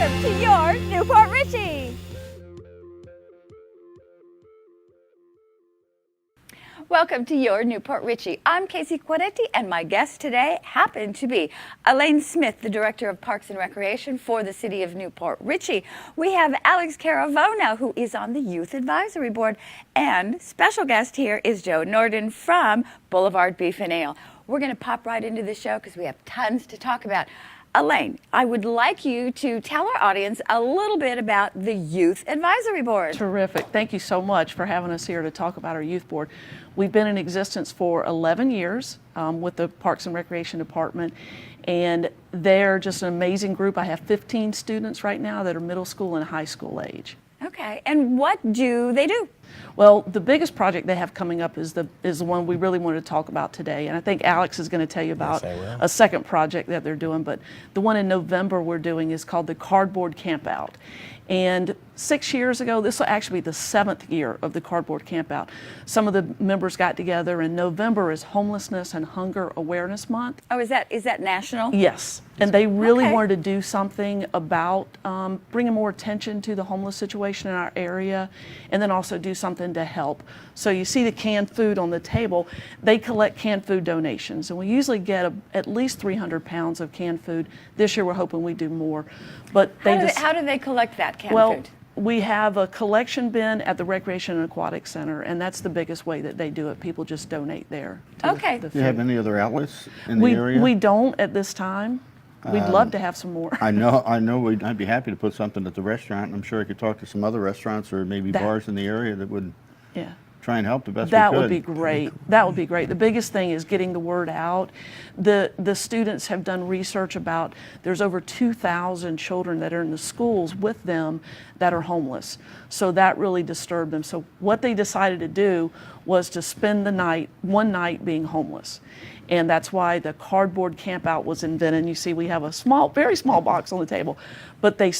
Welcome to your new Port Richey. Welcome to your new Port Richey. I'm Casey Quadetti, and my guest today happened to be Elaine Smith, the Director of Parks and Recreation for the City of New Port Richey. We have Alex Caravona, who is on the Youth Advisory Board, and special guest here is Joe Nordon from Boulevard Beef and Ale. We're going to pop right into the show because we have tons to talk about. Elaine, I would like you to tell our audience a little bit about the Youth Advisory Board. Terrific. Thank you so much for having us here to talk about our youth board. We've been in existence for 11 years with the Parks and Recreation Department, and they're just an amazing group. I have 15 students right now that are middle school and high school age. Okay, and what do they do? Well, the biggest project they have coming up is the one we really wanted to talk about today, and I think Alex is going to tell you about a second project that they're doing, but the one in November we're doing is called the Cardboard Campout. And 6 years ago, this will actually be the 7th year of the Cardboard Campout. Some of the members got together, and November is Homelessness and Hunger Awareness Month. Oh, is that national? Yes, and they really wanted to do something about bringing more attention to the homeless situation in our area, and then also do something to help. So you see the canned food on the table. They collect canned food donations, and we usually get at least 300 pounds of canned food. This year we're hoping we do more. But how do they collect that canned food? We have a collection bin at the Recreation and Aquatic Center, and that's the biggest way that they do it. People just donate there. Okay. Do you have any other outlets in the area? We don't at this time. We'd love to have some more. I know. I'd be happy to put something at the restaurant. I'm sure I could talk to some other restaurants or maybe bars in the area that would try and help the best we could. That would be great. That would be great. The biggest thing is getting the word out. The students have done research about there's over 2,000 children that are in the schools with them that are homeless. So that really disturbed them. So what they decided to do was to spend one night being homeless. And that's why the Cardboard Campout was invented. You see we have a very small box on the table, but they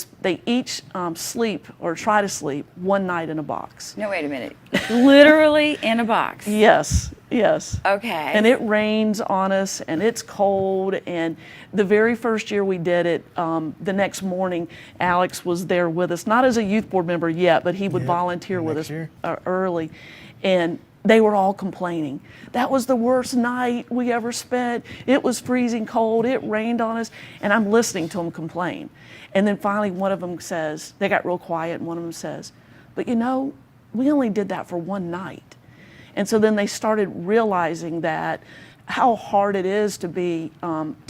each sleep or try to sleep one night in a box. No, wait a minute. Literally in a box? Yes. Okay. And it rains on us and it's cold, and the very first year we did it, the next morning Alex was there with us, not as a youth board member yet, but he would volunteer with us early, and they were all complaining. That was the worst night we ever spent. It was freezing cold, it rained on us, and I'm listening to them complain. And then finally one of them says, they got real quiet, and one of them says, but you know, we only did that for one night. And so then they started realizing that how hard it is to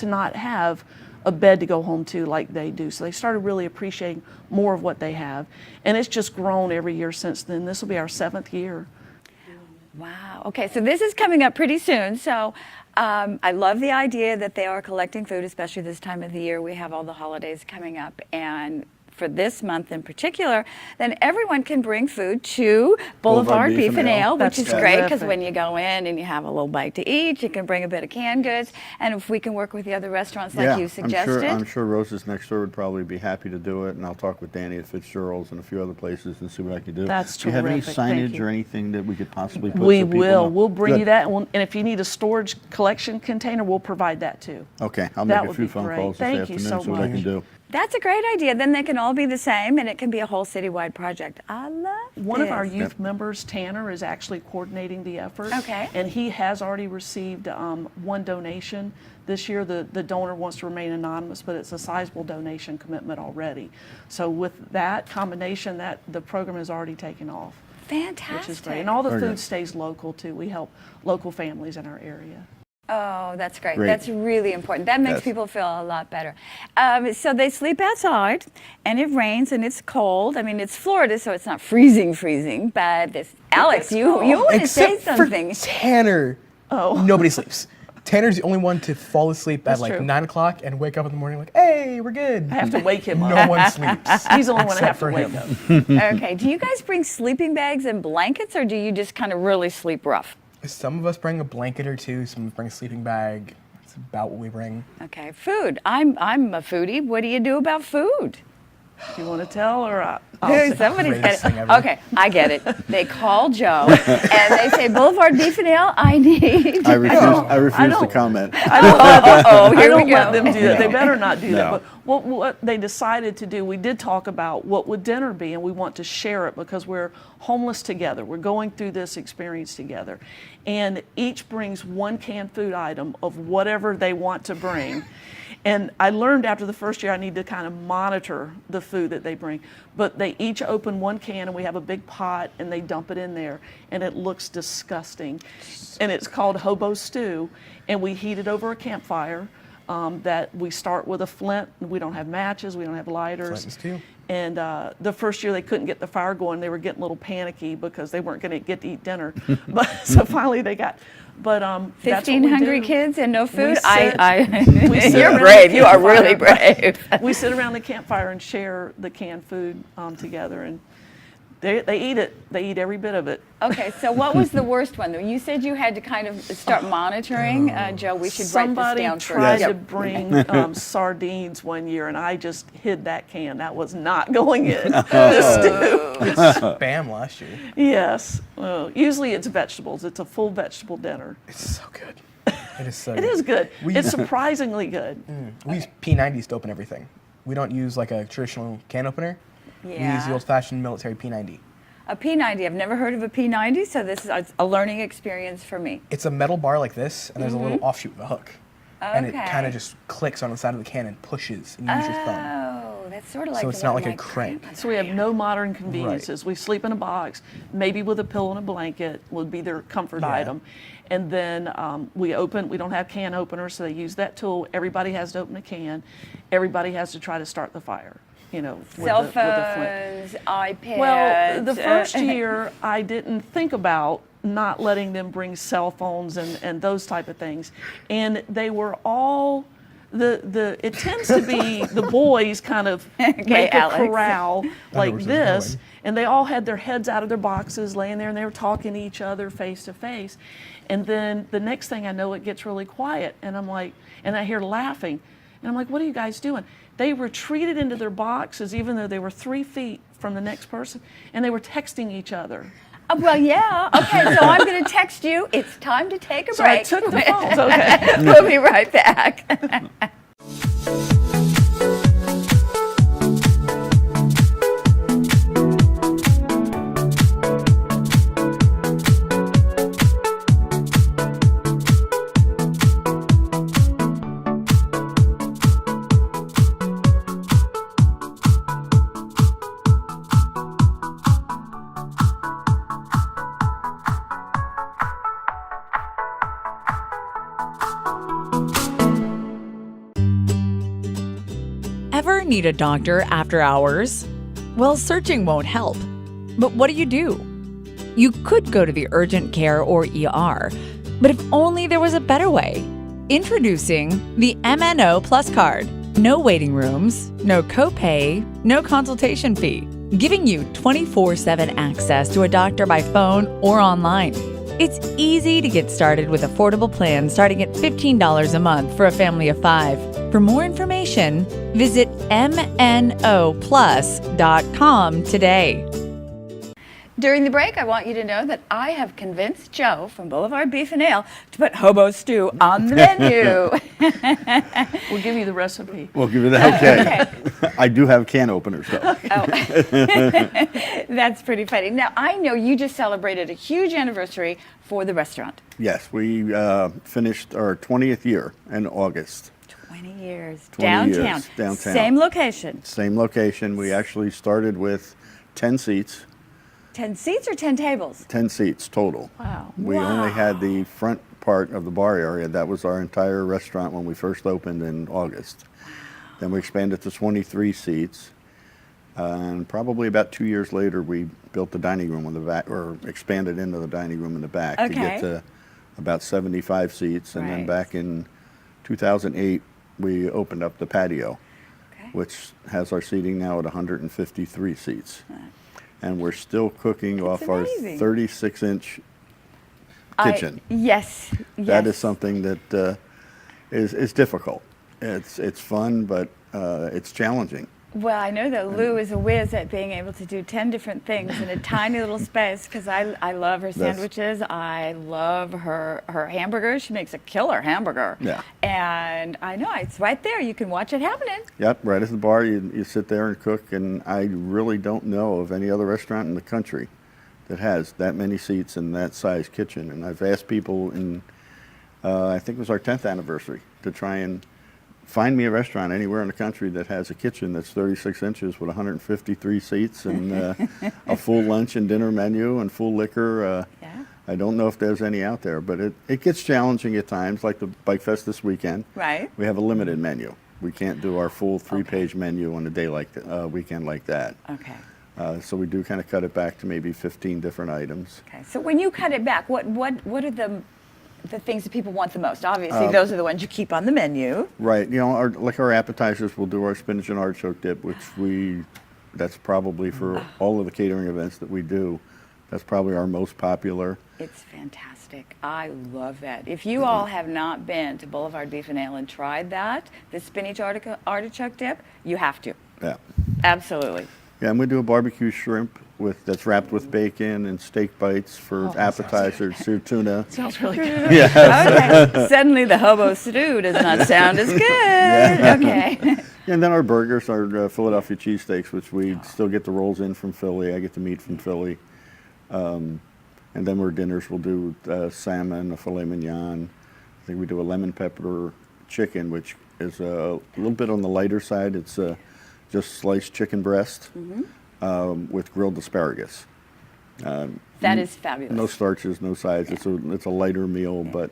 not have a bed to go home to like they do. So they started really appreciating more of what they have. And it's just grown every year since then. This will be our 7th year. Wow. Okay, so this is coming up pretty soon. So I love the idea that they are collecting food, especially this time of the year. We have all the holidays coming up, and for this month in particular, then everyone can bring food to Boulevard Beef and Ale, which is great because when you go in and you have a little bite to eat, you can bring a bit of canned goods. And if we can work with the other restaurants like you suggested. I'm sure Rose's next door would probably be happy to do it, and I'll talk with Danny at Fitzgerald's and a few other places and see what I can do. That's terrific. Do you have any signage or anything that we could possibly put? We will. We'll bring you that, and if you need a storage collection container, we'll provide that too. Okay, I'll make a few phone calls this afternoon, see what I can do. That's a great idea. Then they can all be the same, and it can be a whole citywide project. I love One of our youth members, Tanner, is actually coordinating the effort. Okay. And he has already received one donation. This year, the donor wants to remain anonymous, but it's a sizable donation commitment already. So with that combination, the program has already taken off. Fantastic. Which is great. And all the food stays local, too. We help local families in our area. Oh, that's great. That's really important. That makes people feel a lot better. So they sleep outside, and it rains, and it's cold. I mean, it's Florida, so it's not freezing, but Alex, you want to say something. For Tanner, nobody sleeps. Tanner's the only one to fall asleep at 9 o'clock and wake up in the morning like, hey, we're good. I have to wake him up. No one sleeps. He's the only one I have to wake up. Okay. Do you guys bring sleeping bags and blankets, or do you just kind of really sleep rough? Some of us bring a blanket or two. Some of us bring a sleeping bag. It's about what we bring. Okay. Food. I'm a foodie. What do you do about food? Do you want to tell or Somebody's Greatest got thing it. ever. Okay, I get it. They call Joe and they say, Boulevard Beef and Ale, I need. I refuse to don't- comment. Oh, I here don't we go. let them do that. They better not do that. No. But what they decided to do, we did talk about what would dinner be, and we want to share it because we're homeless together. We're going through this experience together. And each brings one canned food item of whatever they want to bring. And I learned after the first year I need to kind of monitor the food that they bring. But they each open one can and we have a big pot and they dump it in there and it looks disgusting. And it's called hobo stew, and we heat it over a campfire. That we start with a flint. We don't have matches, we don't have lighters. Flint and stew. And the first year they couldn't get the fire going. They were getting a little panicky because they weren't going to get to eat dinner. But so finally they got. But that's 15 what we hungry do. kids and no food? We sit You're around brave. the You are campfire. really brave. We sit around the campfire and share the canned food together, and they eat it. They eat every bit of it. Okay, so what was the worst one? You said you had to kind of start monitoring. Joe, we should Somebody write this down tried first. to bring sardines one year, and I just hid that can. That was not going in the stew. Spam last year. Yes. Well, usually it's vegetables. It's a full vegetable dinner. It's so good. It is so It good. is good. We- It's surprisingly good. We use P90s to open everything. We don't use like a traditional can opener. We use the Yeah. old-fashioned military P90. A P90. I've never heard of a P90, so this is a learning experience for me. It's a metal bar like this, and there's a little offshoot of a hook. And it Okay. kind of just clicks on the side of the can and pushes, and you use your thumb. Oh, that's sort of like So the it's not one like a my crank. grandmother So we have had. no modern conveniences. We sleep in a box, maybe with a pillow and a blanket would be their comfort Yeah. item. And then we don't have can openers, so they use that tool. Everybody has to open a can. Everybody has to try to start the fire, with Cell the flint. phones, iPads. Well, the first year I didn't think about not letting them bring cell phones and those type of things. And they were all, it tends to be the boys kind of make a Alex. corral like where this is this. going. And they all had their heads out of their boxes laying there and they were talking to each other face to face. And then the next thing I know, it gets really quiet. And I'm like, and I hear laughing. And I'm like, what are you guys doing? They retreated into their boxes, even though they were 3 feet from the next person, and they were texting each other. Well, yeah. Okay, so I'm going to text you. It's time to take a So I break. took the phones. Okay. We'll be right back. Ever need a doctor after hours? Well, searching won't help. But what do? You could go to the urgent care or ER, but if only there was a better way. Introducing the MNO Plus card. No waiting rooms, no copay, no consultation fee, giving you 24/7 access to a doctor by phone or online. It's easy to get started with affordable plans starting at $15 a month for a family of 5. For more information, visit mnoplus.com today. During the break, I want you to know that I have convinced Joe from Boulevard Beef and Ale to put hobo stew on the menu. We'll give you the recipe. We'll give you that. Okay. I do have can openers, though. That's pretty funny. Now, I know you just celebrated a huge anniversary for the restaurant. Yes, we finished our 20th year in August. 20 years. 20 years, Downtown. downtown. Same location. Same location. We actually started with 10 seats. 10 seats or 10 tables? 10 seats total. Wow. We only had the front part of the bar area. That was our entire restaurant when we first opened in August. Then we expanded to 23 seats. And probably about 2 years later, we built the dining room in the back, or expanded into the dining room in the back to get to about 75 seats. And then Right. back in 2008, we opened up the patio, which has our seating now at 153 seats. And we're still cooking off amazing. our 36-inch kitchen. Yes. That is something that is difficult. It's fun, but it's challenging. Well, I know that Lou is a whiz at being able to do 10 different things in a tiny little space because I love her sandwiches. I love her hamburgers. She makes a killer hamburger. Yeah. And I know, it's right there. You can watch it happening. Yep, right at the bar, you sit there and cook, and I really don't know of any other restaurant in the country that has that many seats and that size kitchen. And I've asked people in, I think it was our 10th anniversary, to try and find me a restaurant anywhere in the country that has a kitchen that's 36 inches with 153 seats and a full lunch and dinner menu and full liquor. Yeah. I don't know if there's any out there, but it gets challenging at times, like the Bike Fest this weekend. Right. We have a limited menu. We can't do our full three-page menu on a day like weekend like that. Okay. So we do kind of cut it back to maybe 15 different items. Okay. So when you cut it back, what are the things that people want the most? Obviously, those are the ones you keep on the menu. Right. You know, our appetizers, we'll do our spinach and artichoke dip, which that's probably for all of the catering events that we do. That's probably our most popular. It's fantastic. I love that. If you all have not been to Boulevard Beef and Ale and tried that, the spinach artichoke dip, you have to. Yeah. Absolutely. Yeah, and we do a barbecue shrimp that's wrapped with bacon and steak bites for appetizers, seared tuna. Sounds really good. Okay. Suddenly the hobo stew does not sound as good. Okay. And then our burgers, our Philadelphia cheesesteaks, which we still get the rolls in from Philly. I get the meat from Philly. And then our dinners, we'll do salmon, a filet mignon. I think we do a lemon pepper chicken, which is a little bit on the lighter side. It's just sliced chicken breast with grilled asparagus. That is fabulous. No starches, no sides. Yeah. It's a lighter meal, but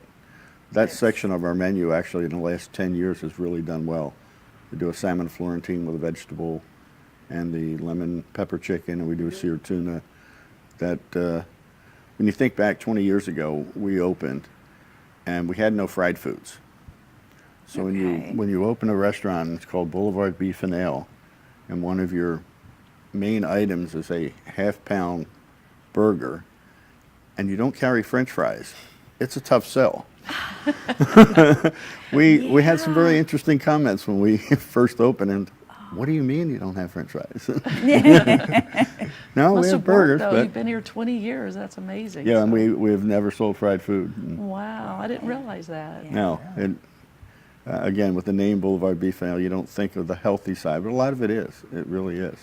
that section of our menu actually in the last 10 years has really done well. We do a salmon Florentine with a vegetable and the lemon pepper chicken, and we do a seared tuna. That when you think back 20 years ago, we opened and we had no fried foods. So when you open a restaurant, it's called Boulevard Beef and Ale, and one of your main items is a half-pound burger, and you don't carry French fries, it's a tough sell. We had some very interesting comments when we first opened, and what do you mean you don't have French fries? No, we have burgers. Though. But You've been here 20 years. That's amazing. yeah, So- and we've never sold fried food. Wow, I didn't realize that. No, and again, with the name Boulevard Beef and Ale, you don't think of the healthy side, but a lot of it is. It really is.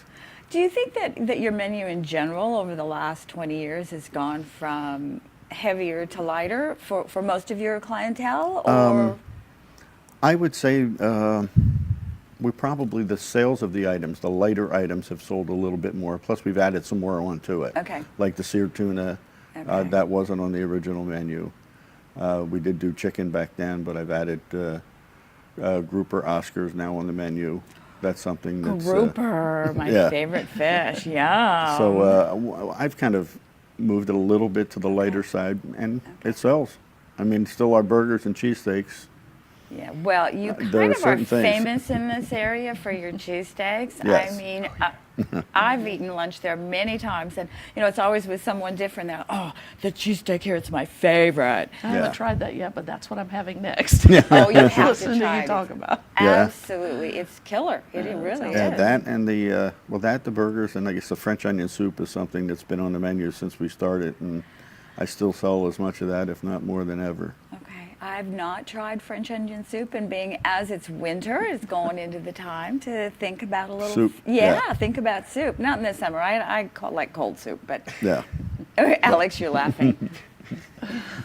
Do you think that your menu in general over the last 20 years has gone from heavier to lighter for most of your clientele? Or I would say we probably, the sales of the items, the lighter items have sold a little bit more. Plus, we've added some more onto it. Okay. Like the seared tuna, Okay. that wasn't on the original menu. We did do chicken back then, but I've added grouper Oscars now on the menu. That's something that's... grouper, my yeah. favorite fish. Yeah. So I've kind of moved it a little bit to the lighter side, and it sells. I mean, still our burgers and cheesesteaks. Yeah, well, you there kind are of are certain things. famous in this area for your cheesesteaks. Yes. I mean, I've eaten lunch there many times, and you know, it's always with someone different. They're like, oh, the cheesesteak here, it's my favorite. I Yeah. haven't tried that yet, but that's what I'm having next. Oh, you have to Listen try to it. you talk about. Yeah. Absolutely, it's killer. It really Yeah, is. that and the the burgers, and I guess the French onion soup is something that's been on the menu since we started, and I still sell as much of that, if not more than ever. Okay, I've not tried French onion soup, and being as it's winter, it's going into the time to think about a little Soup, Yeah, yeah. think about soup. Not in the summer. I like cold soup, but Yeah. Alex, you're laughing.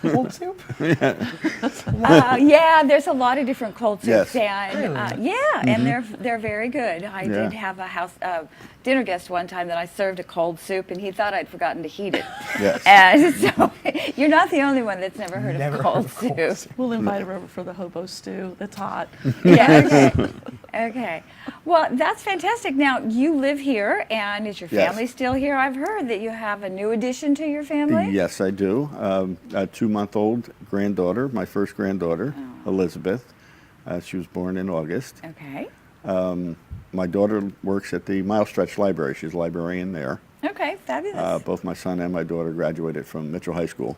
Cold soup? Yeah, there's a lot of different cold soups, Yes. and and they're very good. I did have a dinner guest one time that I served a cold soup, and he thought I'd forgotten to heat it. Yes. And so you're not the only one that's never heard Never of heard cold of cold soup. soup. We'll invite her over for the hobo stew. That's hot. Yeah. Okay. Okay. Well, that's fantastic. Now you live here, and is your Yes. family still here? I've heard that you have a new addition to your family. Yes, I do. A 2-month-old granddaughter, my first granddaughter, Elizabeth. She was born in August. Okay. My daughter works at the Mile Stretch Library. She's a librarian there. Okay. Fabulous. Both my son and my daughter graduated from Mitchell High School.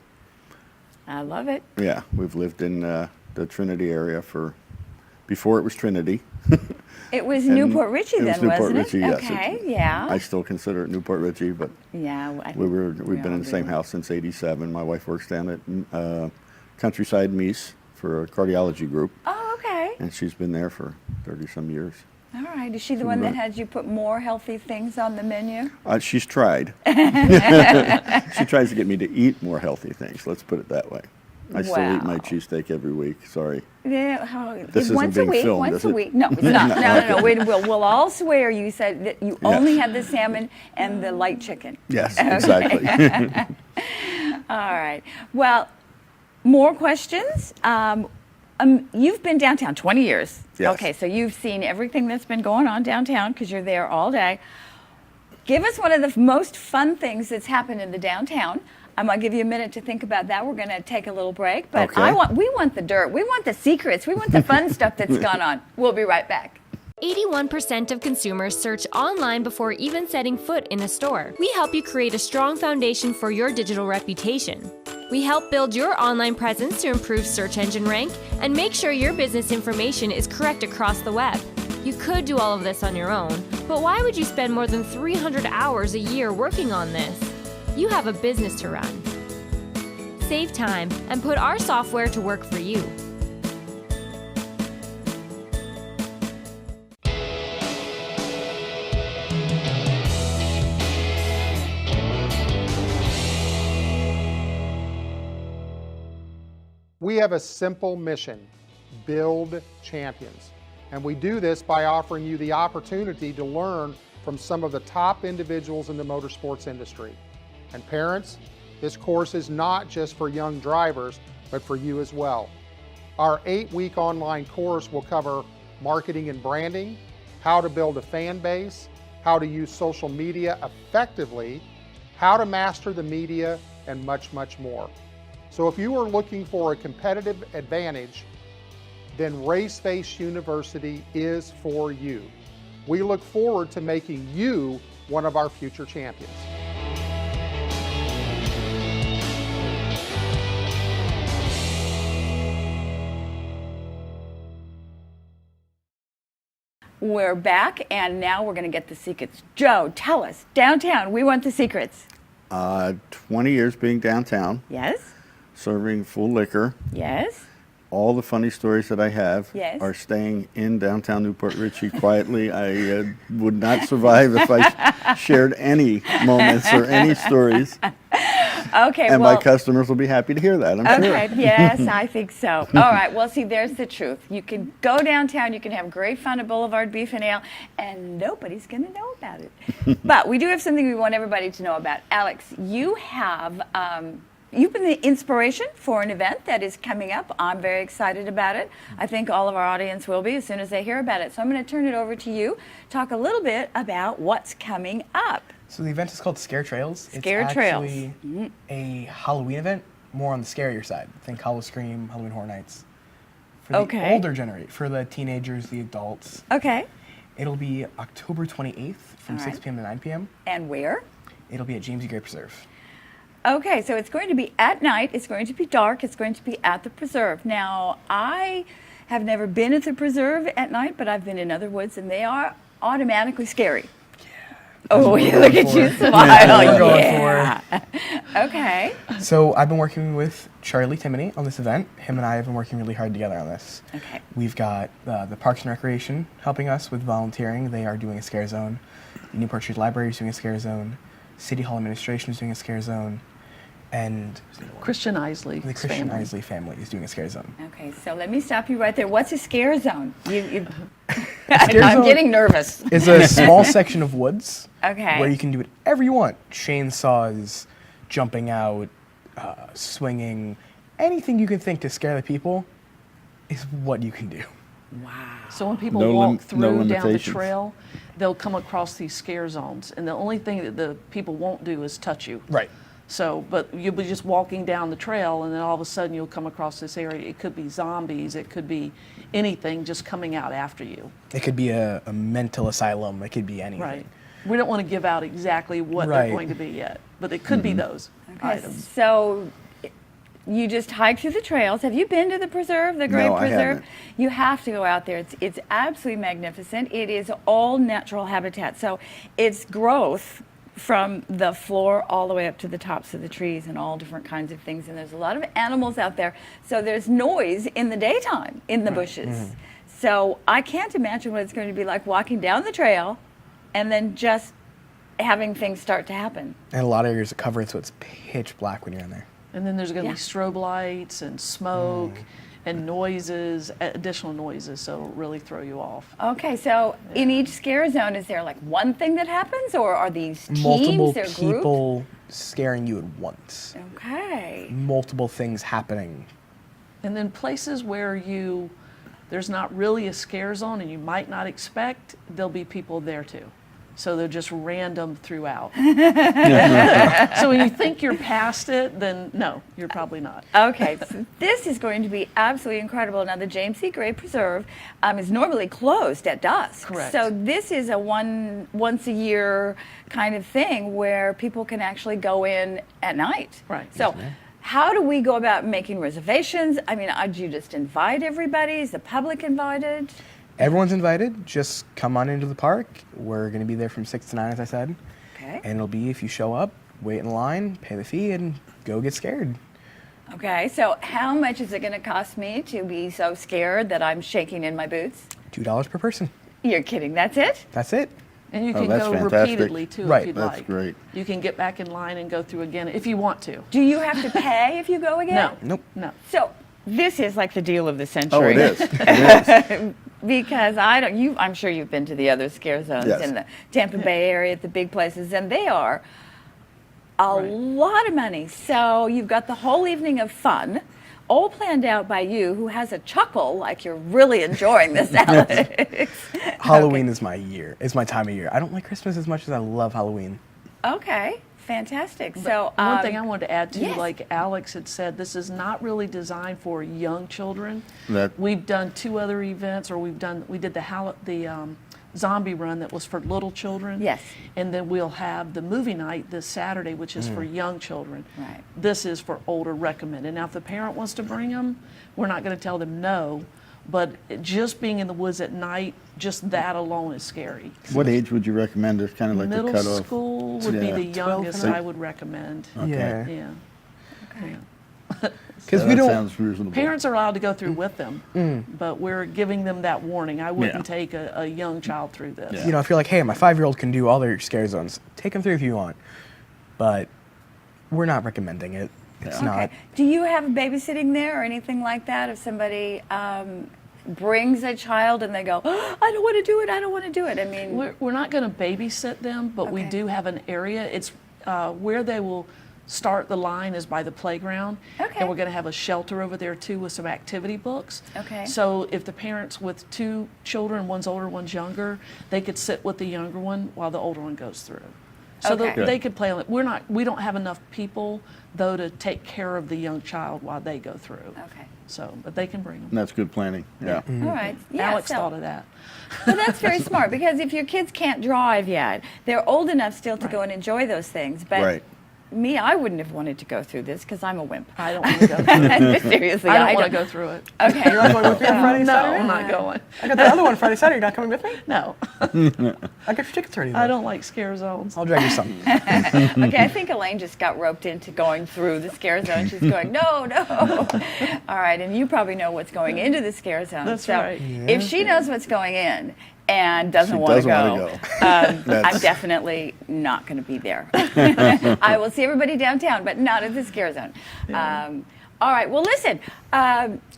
I love it. Yeah, we've lived in the Trinity area for Before it was Trinity. It was Newport Richey It was then, Newport wasn't Richey, it? yes. Okay, yeah. I still consider it Newport Richey, but Yeah. we've been in the same house since '87. My wife works down at Countryside Meese for a cardiology group, Oh, okay. and she's been there for 30-some years. All right. Is she the one that had you put more healthy things on the menu? She's tried. She tries to get me to eat more healthy things. Let's put it that way. I still eat my Wow. cheesesteak every week. Sorry. Yeah, This isn't once a being week. filmed, Once is a it? week. No, it's not. No. We'll all swear you said that you only had the salmon and the light chicken. Yes, exactly. All right. Well, more questions. You've been downtown 20 years. Yes. Okay, so you've seen everything that's been going on downtown because you're there all day. Give us one of the most fun things that's happened in the downtown. I'm going to give you a minute to think about that. We're going to take a little break, but Okay. we want the dirt. We want the secrets. We want the fun stuff that's gone on. We'll be right back. 81% of consumers search online before even setting foot in a store. We help you create a strong foundation for your digital reputation. We help build your online presence to improve search engine rank and make sure your business information is correct across the web. You could do all of this on your own, but why would you spend more than 300 hours a year working on this? You have a business to run. Save time and put our software to work for you. We have a simple mission: build champions. And we do this by offering you the opportunity to learn from some of the top individuals in the motorsports industry. And parents, this course is not just for young drivers, but for you as well. Our 8-week online course will cover marketing and branding, how to build a fan base, how to use social media effectively, how to master the media, and much, much more. So if you are looking for a competitive advantage, then Raceface University is for you. We look forward to making you one of our future champions. We're back, and now we're going to get the secrets. Joe, tell us, downtown, we want the secrets. 20 years being downtown, Yes? serving full liquor. Yes? All the funny stories that I have Yes. are staying in downtown Newport Richey quietly. I would not survive if I shared any moments or any stories. Okay, And well, my customers will be happy to hear that, I'm sure. okay, yes, I think so. All right, well, see, there's the truth. You can go downtown, you can have great fun at Boulevard Beef and Ale, and nobody's going to know about it. But we do have something we want everybody to know about. Alex, you have, you've been the inspiration for an event that is coming up. I'm very excited about it. I think all of our audience will be as soon as they hear about it. So I'm going to turn it over to you. Talk a little bit about what's coming up. So the event is called Scare Trails. Scare Trails. It's actually a Halloween event, more on the scarier side. Think Hollow Scream, Halloween Horror Nights. For the Okay. older generation, for the teenagers, the adults. Okay, It'll be October 28th from All 6 right. p.m. to 9 p.m. and where? It'll be at James E. Gray Preserve. Okay, so it's going to be at night, it's going to be dark, it's going to be at the preserve. Now, I have never been at the preserve at night, but I've been in other woods, and they are automatically scary. Oh, look at you smile. We're going Yeah. Okay. So I've been working with Charlie Timoney on this event. Him and I have been working really hard together on this. Okay. We've got the Parks and Recreation helping us with volunteering. They are doing a scare zone. The Newport Street Library is doing a scare zone. City Hall Administration is doing a scare zone. And Christian Isley. the Christian Isley family is doing a scare zone. Okay, so let me stop you right there. What's a scare zone? Scare I'm zone getting nervous. It's a small section of woods Okay. where you can do whatever you want. Chainsaws, jumping out, swinging, anything you can think to scare the people is what you can do. So when people No walk no through down the limitations. trail, they'll come across these scare zones, and the only thing that the people won't do is touch you. Right. So, but you'll be just walking down the trail, and then all of a sudden you'll come across this area. It could be zombies, it could be anything just coming out after you. It could be a mental asylum. It could be anything. Right. We don't want to give out exactly what Right. they're going to be yet, but it could be those Okay, items. so you just hike through the trails. Have you been to the preserve, the Great No, I Preserve? haven't. You have to go out there. It's absolutely magnificent. It is all natural habitat. So it's growth from the floor all the way up to the tops of the trees and all different kinds of things. And there's a lot of animals out there. So there's noise in the daytime in the bushes. So I can't imagine what it's going to be like walking down the trail and then just having things start to happen. And a lot of areas are covered, so it's pitch black when you're in there. And then there's going to Yeah. be strobe lights and smoke and noises, additional noises, so it'll really throw you off. Okay, so in each scare zone, is there like one thing that happens, or are these teams, Multiple they're groups? people scaring you at once. Okay. Multiple things happening. And then places where there's not really a scare zone and you might not expect, there'll be people there too. So they're just random throughout. So when you think you're past it, then no, you're probably not. Okay, so this is going to be absolutely incredible. Now, the James C. Gray Preserve is normally closed at dusk. Correct. So this is a once a year kind of thing where people can actually go in at night. Right. So how do we go about making reservations? I mean, do you just invite everybody? Is the public invited? Everyone's invited. Just come on into the park. We're going to be there from 6 to 9, as I said. Okay. And it'll be, if you show up, wait in line, pay the fee, and go get scared. Okay, so how much is it going to cost me to be so scared that I'm shaking in my boots? $2 per person. You're kidding, that's it? That's it. And you Oh, can that's go fantastic. repeatedly too Right. if you'd That's like. great. You can get back in line and go through again if you want to. Do you have to pay if you go again? No. Nope. No. So this is like the deal of the century. Oh, it is. It is. Because I'm sure you've been to the other scare zones Yes. in the Tampa Bay area at the big places, and they are a lot of money. So you've got the whole evening of fun, all planned out by you, who has a chuckle like you're really enjoying this, Alex. Halloween is my year. It's my time of year. I don't like Christmas as much as I love Halloween. Okay, fantastic. So One thing I wanted to add too, yes. like Alex had said, this is not really designed for young children. That- We've done 2 other events, or we did the zombie run that was for little children. Yes. And then we'll have the movie night this Saturday, which is for young children. Right. This is for older recommended. Now, if the parent wants to bring them, we're not going to tell them no. But just being in the woods at night, just that alone is scary. What age would you recommend as kind of like Middle the cutoff? school would be Yeah. the youngest and I would recommend. Okay. Yeah. Yeah. okay. Because So we that don't. sounds reasonable. Parents are allowed to go through with them, but we're giving them that warning. I wouldn't Yeah. take a young child through this. Yeah. You know, if you're like, hey, my 5-year-old can do all their scare zones, take them through if you want. But we're not recommending it. It's Yeah. not. Okay. Do you have babysitting there or anything like that? If somebody brings a child and they go, oh, I don't want to do it, I don't want to do it. I mean, We're not going to babysit them, but we Okay. do have an area. It's where they will start the line is by the playground. Okay. And we're going to have a shelter over there too with some activity books. Okay. So if the parents with 2 children, one's older, one's younger, they could sit with the younger one while the older one goes through. So Okay. they could play on it. We don't have enough people though to take care of the young child while they go through. okay. So, but they can bring them. That's good planning. Yeah. All right. Yeah, Alex so- thought of that. Well, that's very smart because if your kids can't drive yet, they're old enough still to go and enjoy those things. But Right. me, I wouldn't have wanted to go through this because I'm a wimp. I don't want to go through it. Seriously, I don't want to go through it. Okay. You're not going with me on Friday, No, Saturday? I'm not going. I got the other one Friday, Saturday. You're not coming with me? No, I got your tickets already. I though. don't like scare zones. I'll drag you something. Okay, I think Elaine just got roped into going through the scare zone. She's going, no. All right, and you probably know what's going into the scare zone. That's so right. If she knows what's going in and doesn't She want to doesn't go, wanna go. I'm That's- definitely not going to be there. I will see everybody downtown, but not at the scare zone. All right, well, listen,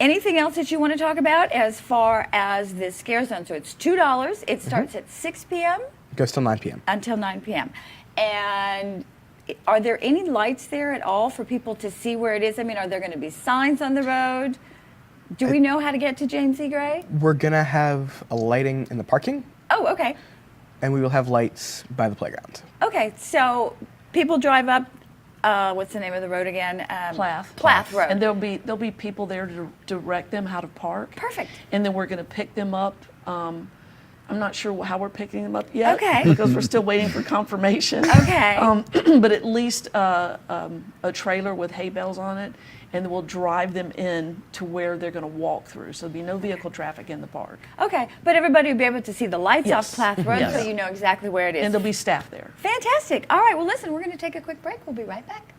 anything else that you want to talk about as far as the scare zone? So it's $2. It starts at 6 p.m. Goes till 9 p.m. until 9 p.m. And are there any lights there at all for people to see where it is? I mean, are there going to be signs on the road? Do we know how to get to James E. Gray? We're going to have a lighting in the parking, Oh, okay. and we will have lights by the playground. Okay, so people drive up, what's the name of the road again? Plath Road. And there'll be people there to direct them how to park. Perfect. And then we're going to pick them up I'm not sure how we're picking them up yet. Okay. Because we're still waiting for confirmation. Okay. But at least a trailer with hay bales on it, and then we'll drive them in to where they're going to walk through. So there'll be no vehicle traffic in the park. Okay, but everybody will be able to see the lights Yes. off Plath Road, Yes. so you know exactly where it is. And there'll be staff there. Fantastic. All right, well, listen, we're going to take a quick break. We'll be right back.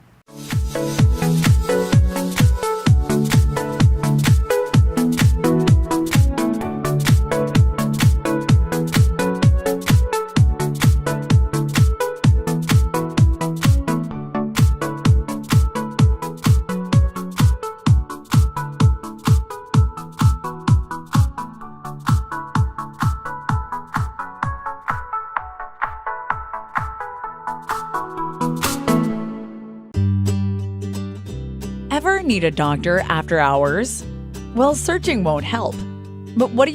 Ever need a doctor after hours? Well, searching won't help. But what do?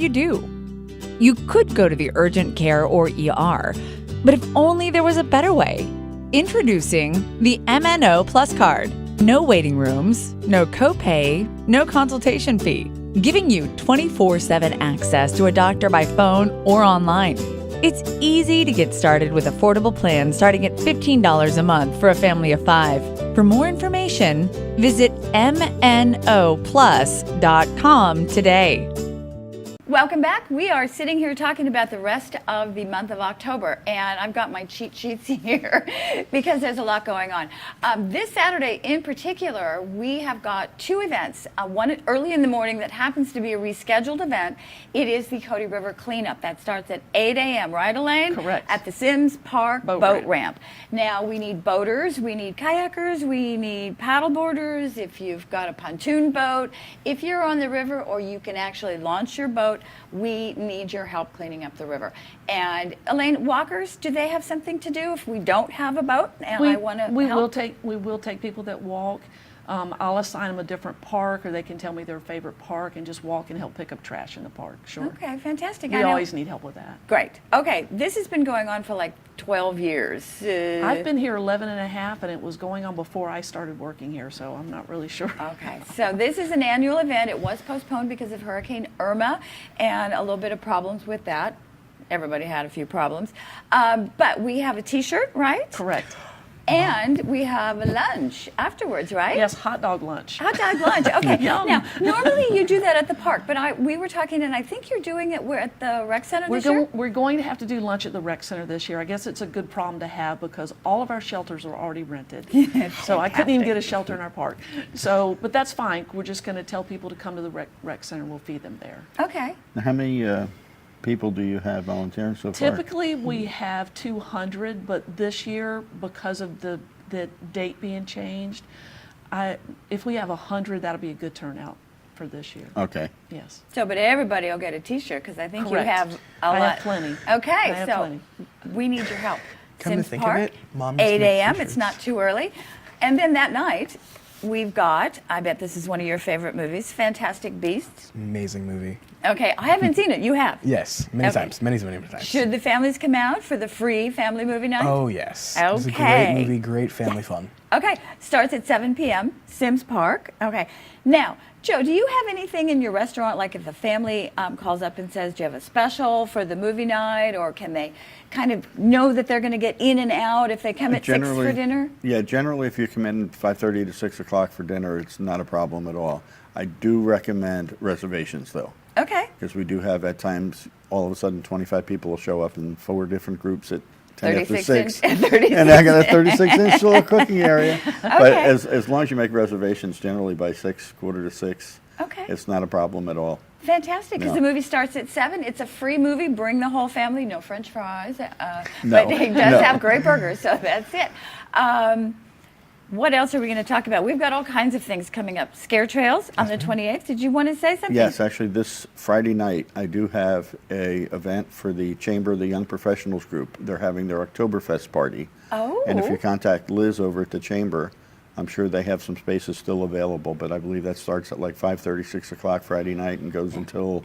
You could go to the urgent care or ER, but if only there was a better way. Introducing the MNO Plus card. No waiting rooms, no copay, no consultation fee, giving you 24/7 access to a doctor by phone or online. It's easy to get started with affordable plans starting at $15 a month for a family of 5. For more information, visit mnoplus.com today. Welcome back. We are sitting here talking about the rest of the month of October, and I've got my cheat sheets here because there's a lot going on. This Saturday in particular, we have got 2 events. One early in the morning that happens to be a rescheduled event. It is the Cody River Cleanup. That starts at 8 a.m., right, Elaine? Correct. At the Sims Park Boat ramp. Now, we need boaters, we need kayakers, we need paddleboarders, if you've got a pontoon boat, if you're on the river or you can actually launch your boat, we need your help cleaning up the river. And Elaine, walkers, do they have something to do if we don't have a boat and I want to we help? will take people that walk. I'll assign them a different park, or they can tell me their favorite park and just walk and help pick up trash in the park. Sure. Okay, fantastic. We I know. always need help with that. Great. Okay, this has been going on for like 12 years. I've been here 11 and a half, and it was going on before I started working here, so I'm not really sure. Okay, so this is an annual event. It was postponed because of Hurricane Irma and a little bit of problems with that. Everybody had a few problems. But we have a T-shirt, right? Correct. And we have a lunch afterwards, right? Yes, hot dog lunch. Hot dog lunch. Okay. Yum. Now, normally you do that at the park, but we were talking, and I think you're doing it. We're at the rec center this year. We're going to have to do lunch at the rec center this year. I guess it's a good problem to have because all of our shelters are already rented. So I couldn't even get a shelter in our park. So, but that's fine. We're just going to tell people to come to the rec center. We'll feed them there. Okay. Now, how many people do you have volunteering so far? Typically, we have 200, but this year, because of the date being changed, if we have 100, that'll be a good turnout for this year. Okay. Yes. So, but everybody will get a T-shirt because I think Correct. you have a I lot. have plenty. Okay, I have so plenty. we need your help. Come to Sims think of Park, it, Mom used to 8 make a.m. It's T-shirts. not too early. And then that night, we've got, I bet this is one of your favorite movies, Fantastic Beasts. Amazing movie. Okay, I haven't seen it. You have? Yes, many Okay. times, many times. Should the families come out for the free family movie night? Oh yes. It's a Okay. great movie, great family fun. Okay, starts at 7 p.m., Sims Park. Okay, now, Joe, do you have anything in your restaurant, like if a family calls up and says, do you have a special for the movie night, or can they kind of know that they're going to get in and out if they come at 6 for dinner? Yeah, generally if you come in 5:30 to 6 o'clock for dinner, it's not a problem at all. I do recommend reservations though, Okay, because we do have at times, all of a sudden 25 people will show up in 4 different groups at 10 after 6. 36. And I got a 36-inch little cooking area. But Okay. as long as you make reservations, generally by 6, quarter to 6, Okay. it's not a problem at all. Fantastic, because No. the movie starts at 7. It's a free movie. Bring the whole family. No French fries. No, But it does no. have great burgers, so that's it. What else are we going to talk about? We've got all kinds of things coming up. Scare Trails on the 28th. Did you want to say something? Yes, actually, this Friday night, I do have a event for the Chamber of the Young Professionals Group. They're having their Oktoberfest party. Oh. And if you contact Liz over at the Chamber, I'm sure they have some spaces still available, but I believe that starts at like 5:30, 6 o'clock Friday night and goes until,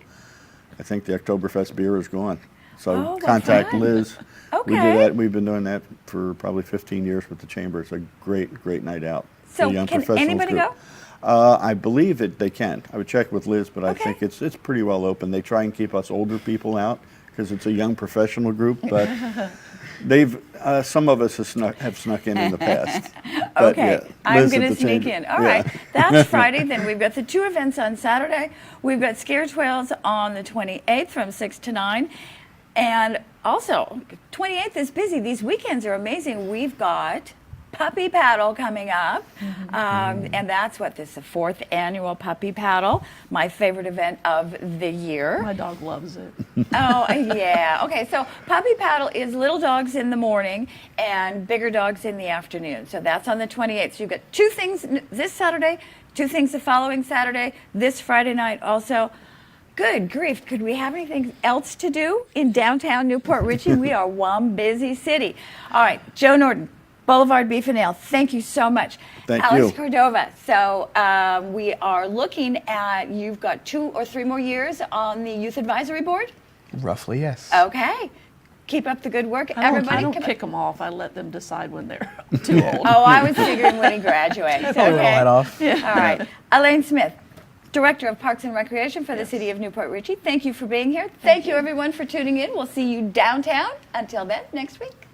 I think the Oktoberfest beer is gone. So Oh, what contact fun. Liz. We do Okay. that. We've been doing that for probably 15 years with the Chamber. It's a great, great night out. for So the Young can Professionals anybody Group. go? I believe that they can. I would check with Liz, but I Okay. think it's pretty well open. They try and keep us older people out because it's a young professional group, but they've some of us have snuck in the past. But, Okay, yeah, I'm Liz at going to the sneak chamber- in. All yeah. right, that's Friday. Then we've got the 2 events on Saturday. We've got Scare Trails on the 28th from 6 to 9. And also, 28th is busy. These weekends are amazing. We've got Puppy Paddle coming up. And that's what this is, the 4th annual Puppy Paddle, my favorite event of the year. My dog loves it. Oh, yeah. Okay, so Puppy Paddle is little dogs in the morning and bigger dogs in the afternoon. So that's on the 28th. So you've got 2 things this Saturday, 2 things the following Saturday, this Friday night also. Good grief, could we have anything else to do in downtown Newport Richey? We are one busy city. All right, Joe Nordon, Boulevard Beef and Ale, thank you so much. Thank Alex you. Caravona, so we are looking at, you've got 2 or 3 more years on the Youth Advisory Board? Roughly, yes. Okay. Keep up the good work. I don't come- kick them off. I let them decide when they're too old. Oh, I was figuring when he graduates. Probably roll that off. All right. Elaine Smith, Director of Parks and Recreation for the City of Newport Richey. Thank you for being here. Thank you, everyone, for tuning in. We'll see you downtown. Until then, next week.